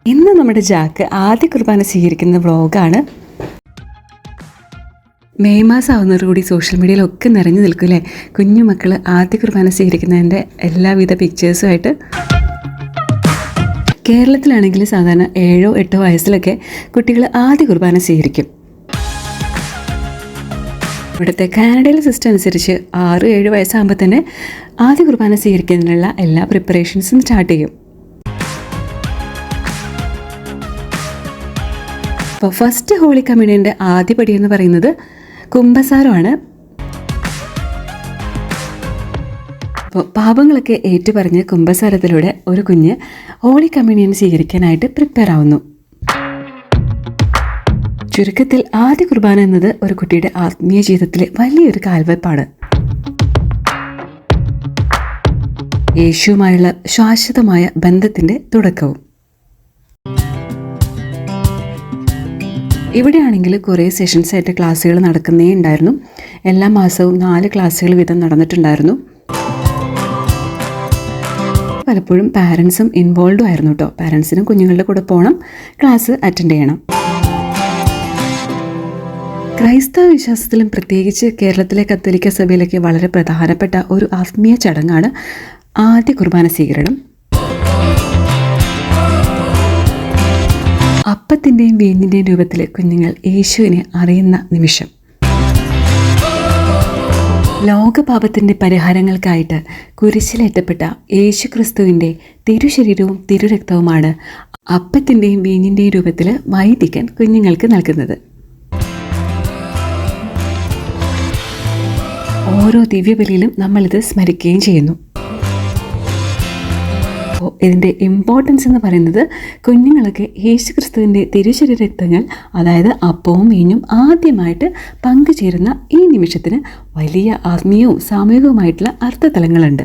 ഇന്ന് നമ്മുടെ ജാക്ക് ആദ്യ കുർബാന സ്വീകരിക്കുന്ന വ്ളോഗാണ്. മെയ് മാസം ആവുന്നതോടുകൂടി സോഷ്യൽ മീഡിയയിലൊക്കെ നിറഞ്ഞു നിൽക്കും അല്ലേ, കുഞ്ഞു മക്കൾ ആദ്യ കുർബാന സ്വീകരിക്കുന്നതിൻ്റെ എല്ലാവിധ പിക്ചേഴ്സുമായിട്ട്. കേരളത്തിലാണെങ്കിൽ സാധാരണ 7-8 വയസ്സിലൊക്കെ കുട്ടികൾ ആദ്യ കുർബാന സ്വീകരിക്കും. ഇവിടുത്തെ കാനഡയിലെ സിസ്റ്റം അനുസരിച്ച് 6-7 വയസ്സാകുമ്പോൾ തന്നെ ആദ്യ കുർബാന സ്വീകരിക്കുന്നതിനുള്ള എല്ലാ പ്രിപ്പറേഷൻസും സ്റ്റാർട്ട് ചെയ്യും. അപ്പോൾ ഫസ്റ്റ് ഹോളി കമ്മ്യൂണിയൻ്റെ ആദ്യപടി എന്ന് പറയുന്നത് കുമ്പസാരമാണ്. അപ്പോൾ പാപങ്ങളൊക്കെ ഏറ്റുപറഞ്ഞ് കുമ്പസാരത്തിലൂടെ ഒരു കുഞ്ഞ് ഹോളി കമ്മ്യൂണിയൻ സ്വീകരിക്കാനായിട്ട് പ്രിപ്പയർ ആവുന്നു. ചുരുക്കത്തിൽ ആദ്യ കുർബാന എന്നത് ഒരു കുട്ടിയുടെ ആത്മീയ ജീവിതത്തിലെ വലിയൊരു കാൽവെപ്പാണ്. യേശുവുമായുള്ള ശാശ്വതമായ ബന്ധത്തിൻ്റെ തുടക്കവും. ഇവിടെയാണെങ്കിൽ കുറേ സെഷൻസായിട്ട് ക്ലാസ്സുകൾ നടക്കുന്നേ ഉണ്ടായിരുന്നു. എല്ലാ മാസവും 4 ക്ലാസ്സുകൾ വീതം നടന്നിട്ടുണ്ടായിരുന്നു. പലപ്പോഴും പാരൻസും ഇൻവോൾവ് ആയിരുന്നു കേട്ടോ. പാരൻസിനും കുഞ്ഞുങ്ങളുടെ കൂടെ പോകണം, ക്ലാസ് അറ്റൻഡ് ചെയ്യണം. ക്രൈസ്തവ വിശ്വാസത്തിലും പ്രത്യേകിച്ച് കേരളത്തിലെ കത്തോലിക്ക സഭയിലൊക്കെ വളരെ പ്രധാനപ്പെട്ട ഒരു ആത്മീയ ചടങ്ങാണ് ആദ്യ കുർബാന സ്വീകരണം. അപ്പത്തിൻ്റെയും വീഞ്ഞിൻ്റെയും രൂപത്തിൽ കുഞ്ഞുങ്ങൾ യേശുവിനെ അറിയുന്ന നിമിഷം. ലോകപാപത്തിൻ്റെ പരിഹാരങ്ങൾക്കായിട്ട് കുരിശിലേറ്റപ്പെട്ട യേശു ക്രിസ്തുവിൻ്റെ തിരുശരീരവും തിരുരക്തവുമാണ് അപ്പത്തിൻ്റെയും വീഞ്ഞിൻ്റെയും രൂപത്തിൽ വൈദികൻ കുഞ്ഞുങ്ങൾക്ക് നൽകുന്നത്. ഓരോ ദിവ്യബലിയിലും നമ്മളിത് സ്മരിക്കുകയും ചെയ്യുന്നു. ഇതിൻ്റെ ഇമ്പോർട്ടൻസ് എന്ന് പറയുന്നത് കുഞ്ഞുങ്ങൾക്ക് യേശു ക്രിസ്തുവിൻ്റെ തിരുശരീര രക്തങ്ങൾ, അതായത് അപ്പവും വീഞ്ഞും ആദ്യമായിട്ട് പങ്കുചേരുന്ന ഈ നിമിഷത്തിന് വലിയ ആത്മീയവും സാമൂഹികവുമായിട്ടുള്ള അർത്ഥതലങ്ങളുണ്ട്.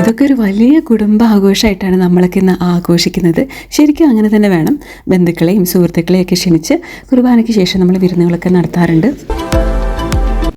ഇതൊക്കെ ഒരു വലിയ കുടുംബ ആഘോഷമായിട്ടാണ് നമ്മളൊക്കെ ഇന്ന് ആഘോഷിക്കുന്നത്. ശരിക്കും അങ്ങനെ തന്നെ വേണം. ബന്ധുക്കളെയും സുഹൃത്തുക്കളെയൊക്കെ ക്ഷണിച്ച് കുർബാനയ്ക്ക് ശേഷം നമ്മൾ വിരുന്നുകളൊക്കെ നടത്താറുണ്ട്.